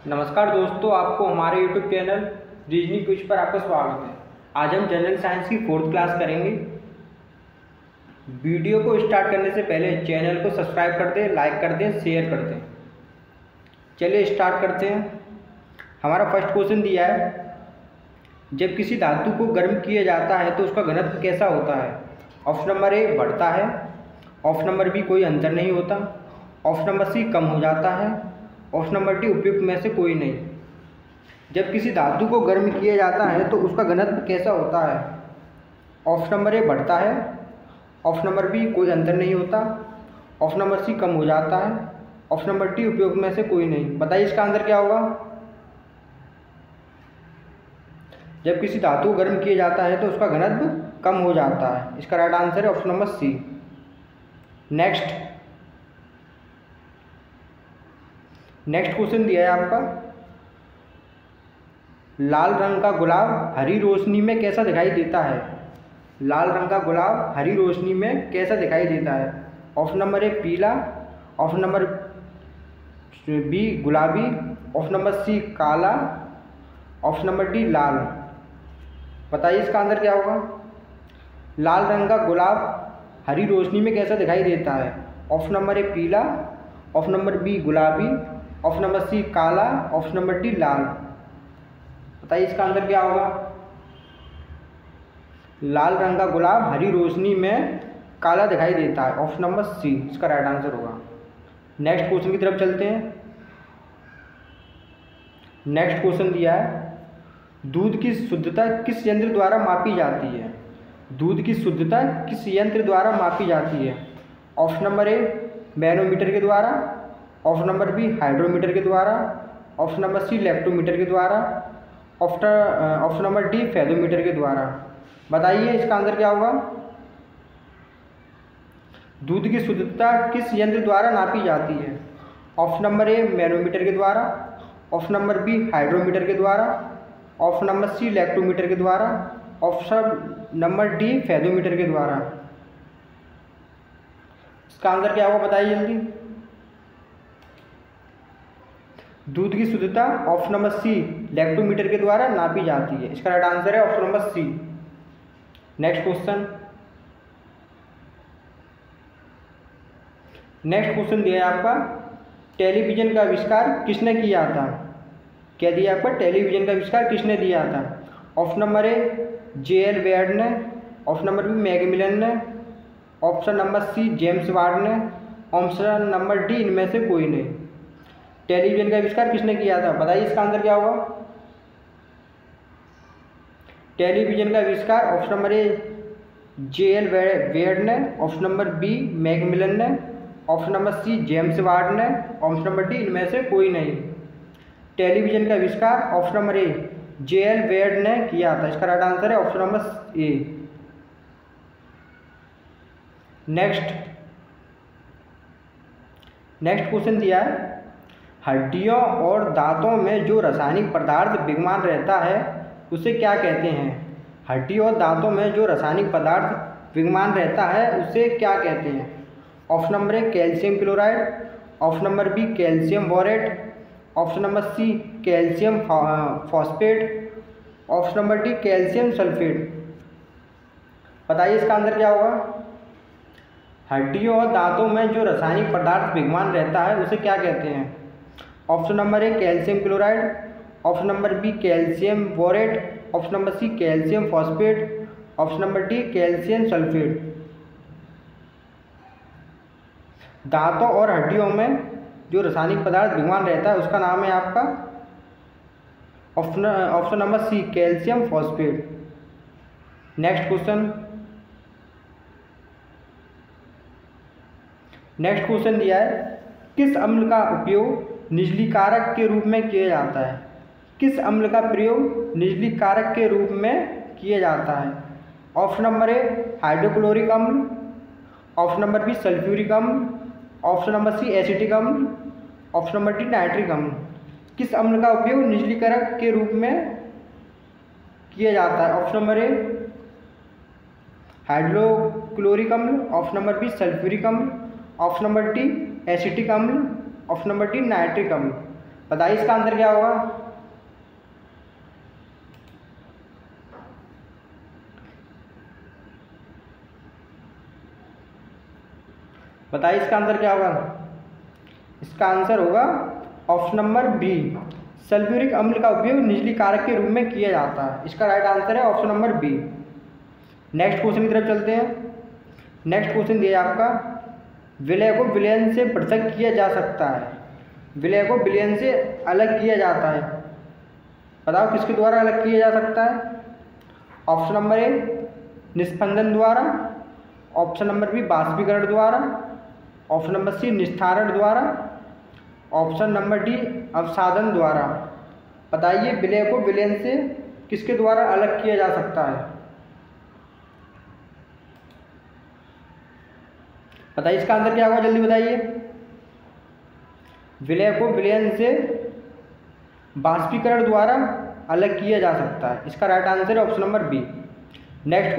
नमस्कार दोस्तों, आपको हमारे YouTube चैनल रीजनिंग क्विज पर आपका स्वागत है। आज हम जनरल साइंस की 4th क्लास करेंगे। वीडियो को स्टार्ट करने से पहले चैनल को सब्सक्राइब कर दें, लाइक कर दें, शेयर कर दें। चलिए स्टार्ट करते हैं। हमारा फर्स्ट क्वेश्चन दिया है, जब किसी धातु को गर्म किया जाता है तो उसका घनत्व कैसा होता है। ऑप्शन नंबर ए बढ़ता है, ऑप्शन नंबर बी कोई अंतर नहीं होता, ऑप्शन नंबर सी कम हो जाता है, ऑप्शन नंबर डी उपयुक्त में से कोई नहीं। जब किसी धातु को गर्म किया जाता है तो उसका घनत्व कैसा होता है। ऑप्शन नंबर ए बढ़ता है, ऑप्शन नंबर बी कोई अंतर नहीं होता, ऑप्शन नंबर सी कम हो जाता है, ऑप्शन नंबर डी उपयुक्त में से कोई नहीं। बताइए इसका आंसर क्या होगा। जब किसी धातु को गर्म किया जाता है तो उसका घनत्व कम हो जाता है। इसका राइट आंसर है option number C. Next question दिया है आपका, लाल रंग का गुलाब हरी रोशनी में कैसा दिखाई देता है। लाल रंग का गुलाब हरी रोशनी में कैसा दिखाई देता है। ऑप्शन नंबर ए पीला, ऑप्शन नंबर बी गुलाबी, ऑप्शन नंबर सी काला, ऑप्शन नंबर डी लाल। बताइए इसका आंसर क्या होगा। लाल रंग का गुलाब हरी रोशनी में कैसा दिखाई देता है। ऑप्शन नंबर ए पीला, ऑप्शन नंबर बी गुलाबी, ऑप्शन नंबर सी काला, ऑप्शन नंबर डी लाल। बताइए इसका आंसर क्या होगा। लाल रंग का गुलाब हरी रोशनी में काला दिखाई देता है। ऑप्शन नंबर सी इसका राइट आंसर होगा। नेक्स्ट क्वेश्चन की तरफ चलते हैं। नेक्स्ट क्वेश्चन दिया है, दूध की शुद्धता किस यंत्र द्वारा मापी जाती है। दूध की शुद्धता किस यंत्र द्वारा मापी जाती है। ऑप्शन नंबर ए मैनोमीटर के द्वारा, ऑप्शन नंबर बी हाइड्रोमीटर के द्वारा, ऑप्शन नंबर सी लैक्टोमीटर के द्वारा, ऑप्शन नंबर डी फेदोमीटर के द्वारा। बताइए इसका आंसर क्या होगा। दूध की शुद्धता किस यंत्र द्वारा नापी जाती है। ऑप्शन नंबर ए मैनोमीटर के द्वारा, ऑप्शन नंबर बी हाइड्रोमीटर के द्वारा, ऑप्शन नंबर सी लैक्टोमीटर के द्वारा, ऑप्शन नंबर डी फेदोमीटर के द्वारा। इसका आंसर क्या होगा, बताइए जल्दी। दूध की शुद्धता ऑप्शन नंबर सी लैक्टोमीटर के द्वारा नापी जाती है। इसका राइट आंसर है option number C. Next question दिया है आपका, टेलीविजन का आविष्कार किसने किया था। क्या दिया आपका, टेलीविजन का आविष्कार किसने दिया था। Option number A J L. Baird ने, ऑप्शन नंबर बी मैकमिलन ने, option number C James Watt ने, ऑप्शन नंबर डी इनमें से कोई नहीं। टेलीविजन का आविष्कार किसने किया था। बताइए इसका आंसर क्या होगा। टेलीविजन का आविष्कार option number A J L. Baird ने, ऑप्शन नंबर बी मैकमिलन ने, option number C James Watt ने, ऑप्शन नंबर डी इनमें से कोई नहीं। टेलीविजन का आविष्कार option number A J L. Baird ने किया था। इसका राइट आंसर है ऑप्शन नंबर ए। नेक्स्ट क्वेश्चन दिया है, हड्डियों और दांतों में जो रासायनिक पदार्थ विद्यमान रहता है उसे क्या कहते हैं। हड्डियों और दांतों में जो रासायनिक पदार्थ विद्यमान रहता है उसे क्या कहते हैं। Option number A calcium chloride, option number B calcium borate, option number C calcium phosphate, option number D calcium sulphate. बताइए इसका आंसर क्या होगा। हड्डियों और दांतों में जो रासायनिक पदार्थ विद्यमान रहता है उसे क्या कहते हैं। Option number A calcium chloride, option number B calcium borate, option number C calcium phosphate, option number D calcium sulphate. दांतों और हड्डियों में जो रासायनिक पदार्थ विद्यमान रहता है उसका नाम है आपका option number C calcium phosphate. Next question दिया है, किस अम्ल का उपयोग निर्जलीकारक के रूप में किया जाता है। किस अम्ल का प्रयोग निर्जलीकारक के रूप में किया जाता है। ऑप्शन नंबर ए हाइड्रोक्लोरिक अम्ल, ऑप्शन नंबर बी सल्फ्यूरिक अम्ल, ऑप्शन नंबर सी एसिटिक अम्ल, ऑप्शन नंबर डी नाइट्रिक अम्ल। किस अम्ल का उपयोग निर्जलीकारक के रूप में किया जाता है। ऑप्शन नंबर ए हाइड्रोक्लोरिक अम्ल, ऑप्शन नंबर बी सल्फ्यूरिक अम्ल, ऑप्शन नंबर डी एसिटिक अम्ल, ऑप्शन नंबर डी नाइट्रिक अम्ल। बताइए इसका आंसर क्या होगा। बताइए इसका आंसर क्या होगा। इसका आंसर होगा ऑप्शन नंबर बी, सल्फ्यूरिक अम्ल का उपयोग निजली कारक के रूप में किया जाता है। इसका राइट आंसर है option number B. Next question की तरफ चलते हैं। नेक्स्ट क्वेश्चन दिया है आपका, विलय को विलयन से पृथक किया जा सकता है। विलय को विलयन से अलग किया जाता है, बताओ किसके द्वारा अलग किया जा सकता है। ऑप्शन नंबर ए निस्पंदन द्वारा, ऑप्शन नंबर बी बाष्पीकरण द्वारा, ऑप्शन नंबर सी निस्तारण द्वारा, ऑप्शन नंबर डी अवसादन द्वारा। बताइए विलय को विलयन से किसके द्वारा अलग किया जा सकता है। बताइए इसका आंसर क्या होगा, जल्दी बताइए। विलय को विलयन से बाष्पीकरण द्वारा अलग किया जा सकता है। इसका राइट आंसर है option number B. Next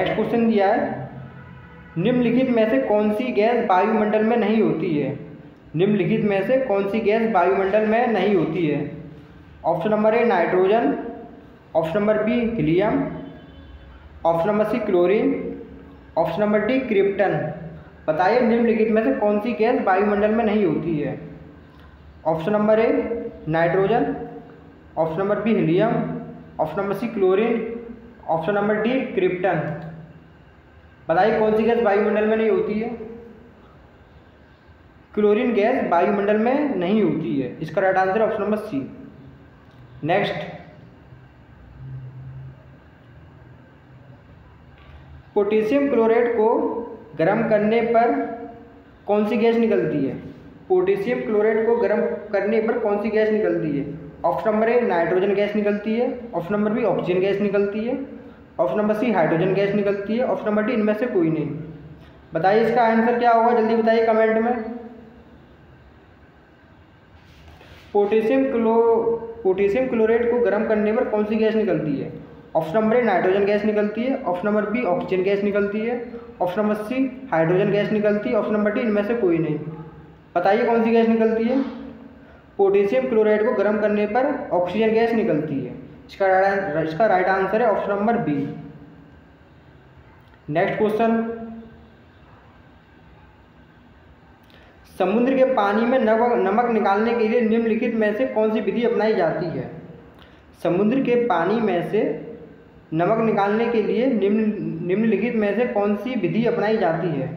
question दिया है, निम्नलिखित में से कौन सी गैस वायुमंडल में नहीं होती है। निम्नलिखित में से कौन सी गैस वायुमंडल में नहीं होती है। Option number A nitrogen, option number B helium, option number C chlorine, option number D krypton. बताइए निम्नलिखित में से कौन सी गैस वायुमंडल में नहीं होती है। Option number A nitrogen, option number B helium, option number C chlorine, option number D krypton. बताइए कौन सी गैस वायुमंडल में नहीं होती है। क्लोरीन गैस वायुमंडल में नहीं होती है। इसका right answer option number C. Next, potassium chloride को गर्म करने पर कौन सी गैस निकलती है। पोटेशियम क्लोराइड को गर्म करने पर कौन सी गैस निकलती है। Option number A nitrogen gas निकलती है, option number B oxygen gas निकलती है, option number C hydrogen gas निकलती है, ऑप्शन नंबर डी इनमें से कोई नहीं। बताइए इसका आंसर क्या होगा, जल्दी बताइए कमेंट में। पोटेशियम क्लोराइड को गर्म करने पर कौन सी गैस निकलती है। Option number A nitrogen gas निकलती है, option number B oxygen gas निकलती है, option number C hydrogen gas निकलती है, ऑप्शन नंबर डी इनमें से कोई नहीं। बताइए कौन सी गैस निकलती है। पोटेशियम क्लोराइड को गर्म करने पर ऑक्सीजन गैस निकलती है। इसका राइट आंसर है option number B. Next question, समुद्र के पानी में नमक निकालने के लिए निम्नलिखित में से कौन सी विधि अपनाई जाती है। समुद्र के पानी में से नमक निकालने के लिए निम्नलिखित में से कौन सी विधि अपनाई जाती है।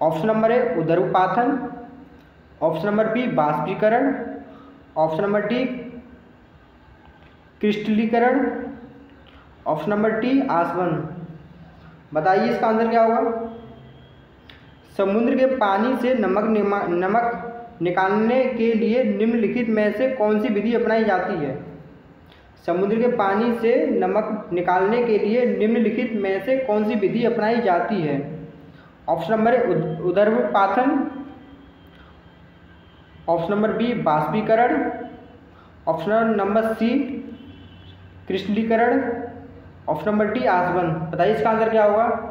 ऑप्शन नंबर ए उदरपाथन, ऑप्शन नंबर बी बाष्पीकरण, ऑप्शन नंबर डी क्रिस्टलीकरण, ऑप्शन नंबर डी आसवन। बताइए इसका आंसर क्या होगा। समुद्र के पानी से नमक निकालने के लिए निम्नलिखित में से कौन सी विधि अपनाई जाती है। समुद्र के पानी से नमक निकालने के लिए निम्नलिखित में से कौन सी विधि अपनाई जाती है। ऑप्शन नंबर ए उदरपाथन, ऑप्शन नंबर बी बाष्पीकरण, ऑप्शन नंबर सी क्रिस्टलीकरण, ऑप्शन नंबर डी आसवन। बताइए इसका आंसर क्या होगा,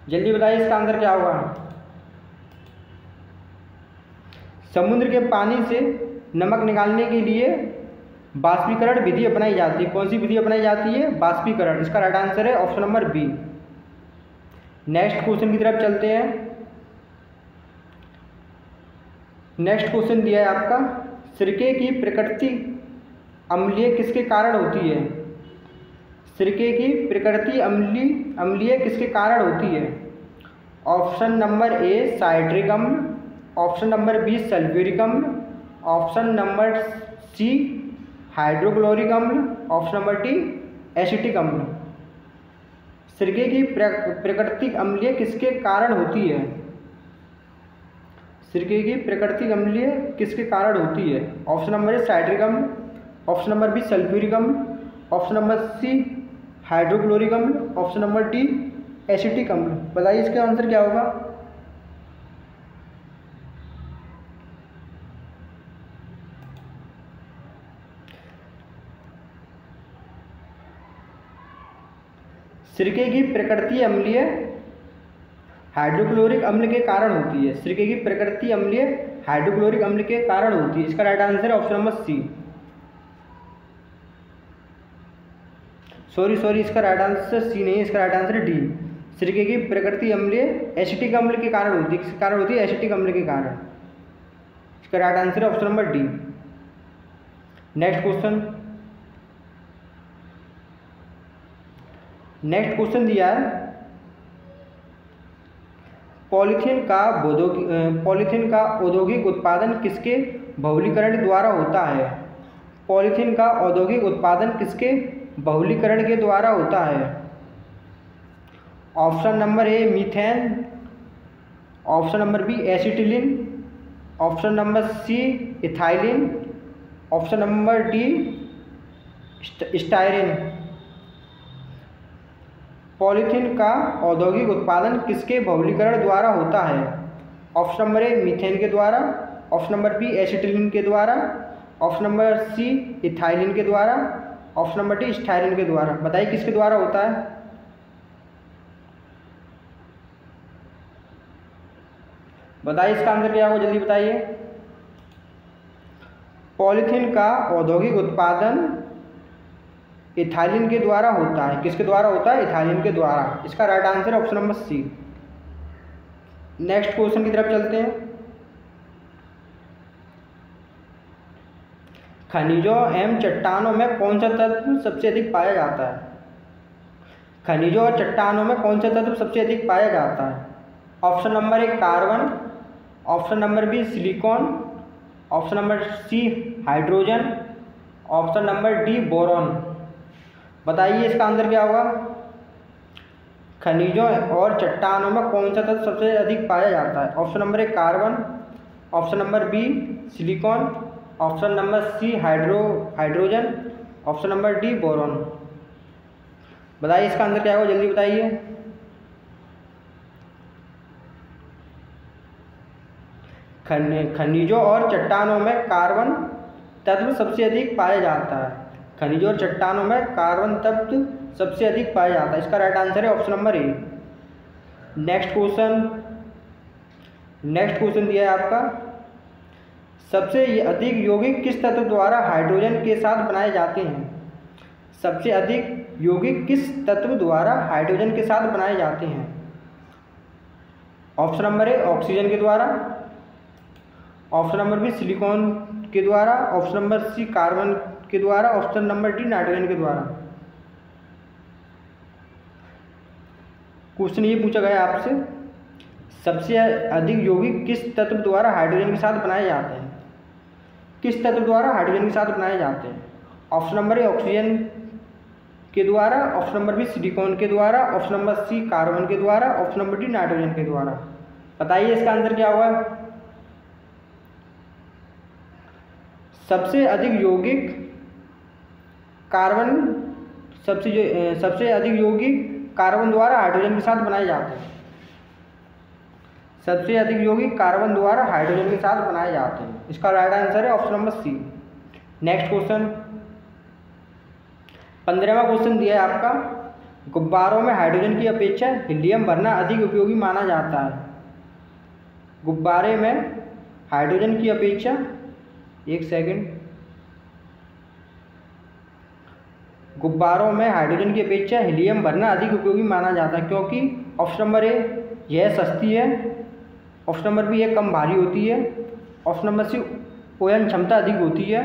जल्दी बताइए इसका आंसर क्या होगा। समुद्र के पानी से नमक निकालने के लिए बाष्पीकरण विधि अपनाई जाती है। कौन सी विधि अपनाई जाती है, बाष्पीकरण। इसका राइट आंसर है option number B. Next question की तरफ चलते हैं। नेक्स्ट क्वेश्चन दिया है आपका, सिरके की प्रकृति अम्लीय किसके कारण होती है। सिरके की प्रकृति अम्लीय किसके कारण होती है। ऑप्शन नंबर ए साइट्रिक अम्ल, ऑप्शन नंबर बी सल्फ्यूरिक अम्ल, ऑप्शन नंबर सी हाइड्रोक्लोरिक अम्ल, ऑप्शन नंबर डी एसिटिक अम्ल। सिरके की प्राकृतिक अम्लीय किसके कारण होती है। सिरके की प्राकृतिक अम्लीय किसके कारण होती है। ऑप्शन नंबर ए साइट्रिक अम्ल, ऑप्शन नंबर बी सल्फ्यूरिक अम्ल, ऑप्शन नंबर सी हाइड्रोक्लोरिक अम्ल, ऑप्शन नंबर डी एसिटिक अम्ल। बताइए इसका आंसर क्या होगा। सिरके की प्रकृति अम्लीय हाइड्रोक्लोरिक अम्ल के कारण होती है। सिरके की प्रकृति अम्लीय हाइड्रोक्लोरिक अम्ल के कारण होती है। इसका राइट आंसर है ऑप्शन नंबर सी। सॉरी इसका राइट आंसर सी नहीं है, इसका राइट आंसर है डी। सिरके की प्रकृति अम्लीय एसिटिक अम्ल के कारण होती है। किसके कारण होती है? एसिटिक अम्ल के कारण। इसका राइट आंसर है option number D. Next question दिया है, पॉलीथीन का औद्योगिक उत्पादन किसके बहुलीकरण द्वारा होता है? पॉलीथीन का औद्योगिक उत्पादन किसके बहुलीकरण के द्वारा होता है? Option number A methane, option number B acetylene, option number C ethylene, option number D styrene. Polythene का औद्योगिक उत्पादन किसके बहुलीकरण द्वारा होता है? ऑप्शन नंबर ए मीथेन के द्वारा, ऑप्शन नंबर बी एसिटिलीन के द्वारा, ऑप्शन नंबर सी इथाइलिन के द्वारा, ऑप्शन नंबर डी स्टायरीन के द्वारा। बताइए किसके द्वारा होता है? बताइए इसका आंसर क्या होगा, जल्दी बताइए। पॉलीथीन का औद्योगिक उत्पादन इथाइलिन के द्वारा होता है। किसके द्वारा होता है? इथाइलिन के द्वारा। इसका right answer option number C. Next question की तरफ चलते हैं। खनिजों एवं चट्टानों में कौन सा तत्व सबसे अधिक पाया जाता है? खनिजों और चट्टानों में कौन सा तत्व सबसे अधिक पाया जाता है? Option number A carbon, option number B silicon, option number C hydrogen, option number D boron. बताइए इसका आंसर क्या होगा? खनिजों और चट्टानों में कौन सा तत्व सबसे अधिक पाया जाता है? Option number A carbon, option number B silicon, option number C hydrogen, option number D boron. बताइए इसका आंसर क्या होगा, जल्दी बताइए। खनिजों और चट्टानों में कार्बन तत्व सबसे अधिक पाया जाता है। खनिजों और चट्टानों में कार्बन तत्व सबसे अधिक पाया जाता है। इसका राइट आंसर है ऑप्शन नंबर ए। नेक्स्ट क्वेश्चन दिया है आपका, सबसे अधिक यौगिक किस तत्व द्वारा हाइड्रोजन के साथ बनाए जाते हैं? सबसे अधिक यौगिक किस तत्व द्वारा हाइड्रोजन के साथ बनाए जाते हैं? ऑप्शन नंबर ए ऑक्सीजन के द्वारा, ऑप्शन नंबर बी सिलिकॉन के द्वारा, ऑप्शन नंबर सी कार्बन के द्वारा, ऑप्शन नंबर डी नाइट्रोजन के द्वारा। क्वेश्चन ये पूछा गया आपसे, सबसे अधिक यौगिक किस तत्व द्वारा हाइड्रोजन के साथ बनाए जाते हैं? किस तत्व द्वारा हाइड्रोजन के साथ बनाए जाते हैं? ऑप्शन नंबर ए ऑक्सीजन के द्वारा, ऑप्शन नंबर बी सिलिकॉन के द्वारा, ऑप्शन नंबर सी कार्बन के द्वारा, ऑप्शन नंबर डी नाइट्रोजन के द्वारा। बताइए इसका आंसर क्या होगा? सबसे अधिक यौगिक कार्बन सबसे अधिक यौगिक कार्बन द्वारा हाइड्रोजन के साथ बनाए जाते हैं। सबसे अधिक यौगिक कार्बन द्वारा हाइड्रोजन के साथ बनाए जाते हैं। इसका राइट आंसर है option number C. Next question, 15वां क्वेश्चन दिया है आपका, गुब्बारों में हाइड्रोजन की अपेक्षा हीलियम भरना अधिक उपयोगी माना जाता है। गुब्बारे में हाइड्रोजन की अपेक्षा, एक सेकंड, गुब्बारों में हाइड्रोजन की अपेक्षा हीलियम भरना अधिक उपयोगी माना जाता है क्योंकि ऑप्शन नंबर ए यह सस्ती है, ऑप्शन नंबर बी यह कम भारी होती है, ऑप्शन नंबर सी वहन क्षमता अधिक होती है,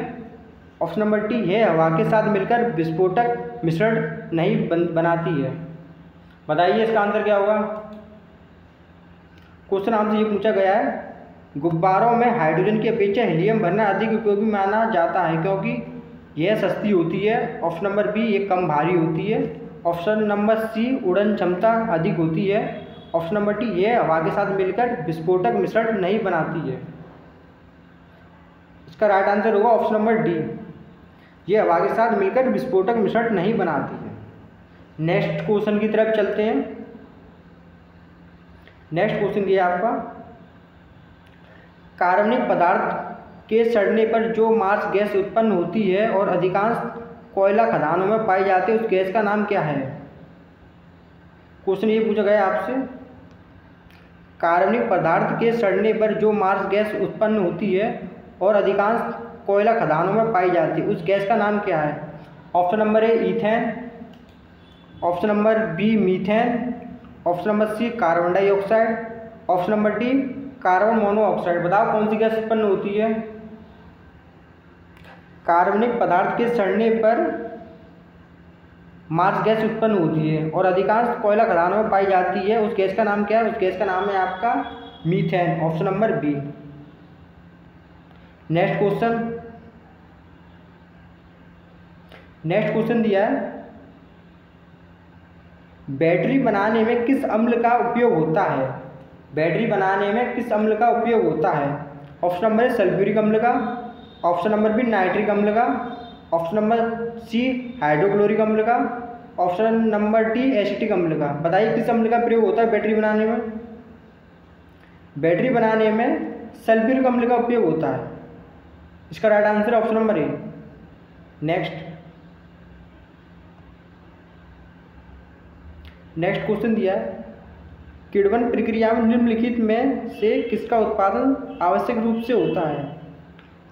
ऑप्शन नंबर डी यह हवा के साथ मिलकर विस्फोटक मिश्रण नहीं बनाती है। बताइए इसका आंसर क्या होगा? क्वेश्चन आपसे ये पूछा गया है, गुब्बारों में हाइड्रोजन की अपेक्षा हीलियम भरना अधिक उपयोगी माना जाता है क्योंकि यह सस्ती होती है, ऑप्शन नंबर बी ये कम भारी होती है, ऑप्शन नंबर सी उड़न क्षमता अधिक होती है, ऑप्शन नंबर डी यह हवा के साथ मिलकर विस्फोटक मिश्रण नहीं बनाती है। इसका राइट आंसर होगा ऑप्शन नंबर डी, ये हवा के साथ मिलकर विस्फोटक मिश्रण नहीं बनाती है। नेक्स्ट क्वेश्चन की तरफ चलते हैं। नेक्स्ट क्वेश्चन दिया आपका, कार्बनिक पदार्थ के सड़ने पर जो मार्स गैस उत्पन्न होती है और अधिकांश कोयला खदानों में पाई जाती है, उस गैस का नाम क्या है? क्वेश्चन ये पूछा गया आपसे, कार्बनिक पदार्थ के सड़ने पर जो मार्स गैस उत्पन्न होती है और अधिकांश कोयला खदानों में पाई जाती है, उस गैस का नाम क्या है? Option number A ethane, option number B methane, option number C carbon dioxide, option number D carbon monoxide. बताओ कौन सी गैस उत्पन्न होती है? कार्बनिक पदार्थ के सड़ने पर मार्स गैस उत्पन्न होती है और अधिकांश कोयला खदानों में पाई जाती है, उस गैस का नाम क्या है? उस गैस का नाम है आपका methane, option number B. Next question दिया है, बैटरी बनाने में किस अम्ल का उपयोग होता है? बैटरी बनाने में किस अम्ल का उपयोग होता है? ऑप्शन नंबर ए सल्फ्यूरिक अम्ल का, ऑप्शन नंबर बी नाइट्रिक अम्ल का, ऑप्शन नंबर सी हाइड्रोक्लोरिक अम्ल का, ऑप्शन नंबर डी एसिटिक अम्ल का। बताइए किस अम्ल का प्रयोग होता है बैटरी बनाने में? बैटरी बनाने में सल्फ्यूरिक अम्ल का उपयोग होता है, इसका राइट आंसर है ऑप्शन नंबर ए। नेक्स्ट क्वेश्चन दिया है, किण्वन प्रक्रिया में निम्नलिखित में से किसका उत्पादन आवश्यक रूप से होता है?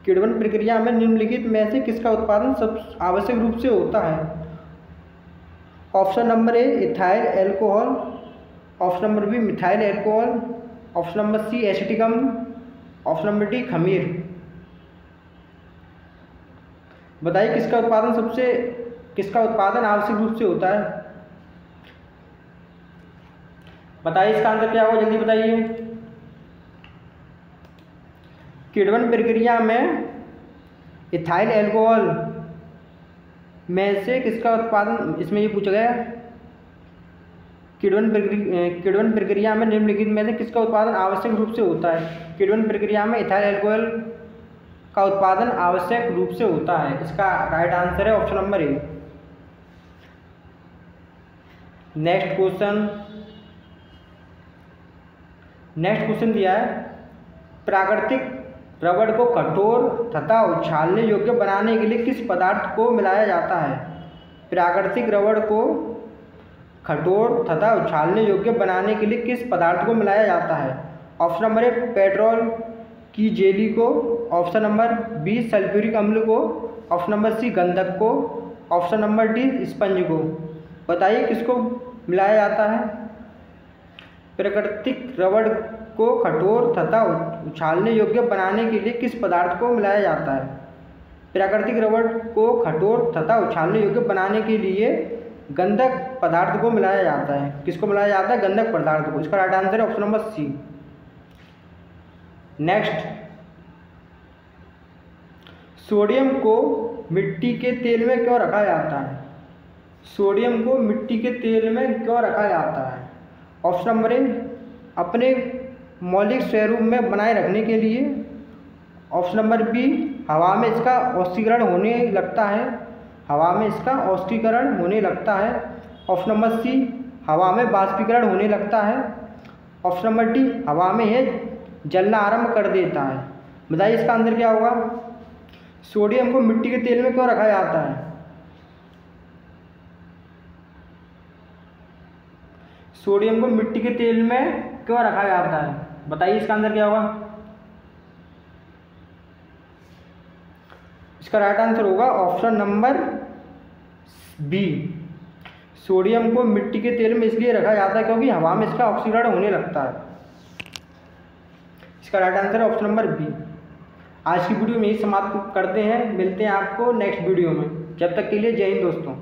किण्वन प्रक्रिया में निम्नलिखित में से किसका उत्पादन सब आवश्यक रूप से होता है? Option number A ethyl alcohol, option number B methyl alcohol, option number C acetic अम्ल, ऑप्शन नंबर डी खमीर। बताइए किसका उत्पादन आवश्यक रूप से होता है? बताइए इसका आंसर क्या होगा, जल्दी बताइए। किण्वन प्रक्रिया में इथाइल एल्कोहल में से किसका उत्पादन, इसमें ये पूछा गया किण्वन प्रक्रिया में निम्नलिखित में से किसका उत्पादन आवश्यक रूप से होता है? किण्वन प्रक्रिया में इथाइल एल्कोहल का उत्पादन आवश्यक रूप से होता है, इसका राइट आंसर है ऑप्शन नंबर ए। नेक्स्ट क्वेश्चन दिया है, प्राकृतिक रबड़ को कठोर तथा उछालने योग्य बनाने के लिए किस पदार्थ को मिलाया जाता है? प्राकृतिक रबड़ को कठोर तथा उछालने योग्य बनाने के लिए किस पदार्थ को मिलाया जाता है? ऑप्शन नंबर ए पेट्रोल की जेली को, ऑप्शन नंबर बी सल्फ्यूरिक अम्ल को, ऑप्शन नंबर सी गंधक को, ऑप्शन नंबर डी स्पंज को। बताइए किसको मिलाया जाता है? प्राकृतिक रबड़ को कठोर तथा उछालने योग्य बनाने के लिए किस पदार्थ को मिलाया जाता है? प्राकृतिक रबड़ को कठोर तथा उछालने योग्य बनाने के लिए गंधक पदार्थ को मिलाया जाता है। किसको मिलाया जाता है? गंधक पदार्थ को, इसका राइट आंसर है option number C. Next, sodium को मिट्टी के तेल में क्यों रखा जाता है? सोडियम को मिट्टी के तेल में क्यों रखा जाता है? ऑप्शन नंबर ए अपने मौलिक स्वरूप में बनाए रखने के लिए, ऑप्शन नंबर बी हवा में इसका ऑक्सीकरण होने लगता है, ऑप्शन नंबर सी हवा में बाष्पीकरण होने लगता है, ऑप्शन नंबर डी हवा में यह जलना आरंभ कर देता है। बताइए इसका आंसर क्या होगा? सोडियम को मिट्टी के तेल में क्यों रखा जाता है? सोडियम को मिट्टी के तेल में क्यों रखा जाता है? बताइए इसका आंसर क्या होगा? इसका राइट आंसर होगा ऑप्शन नंबर बी। सोडियम को मिट्टी के तेल में इसलिए रखा जाता है क्योंकि हवा में इसका ऑक्सीकरण होने लगता है। इसका राइट आंसर है ऑप्शन नंबर बी। आज की वीडियो में यही समाप्त करते हैं, मिलते हैं आपको नेक्स्ट वीडियो में। जब तक के लिए जय हिंद दोस्तों।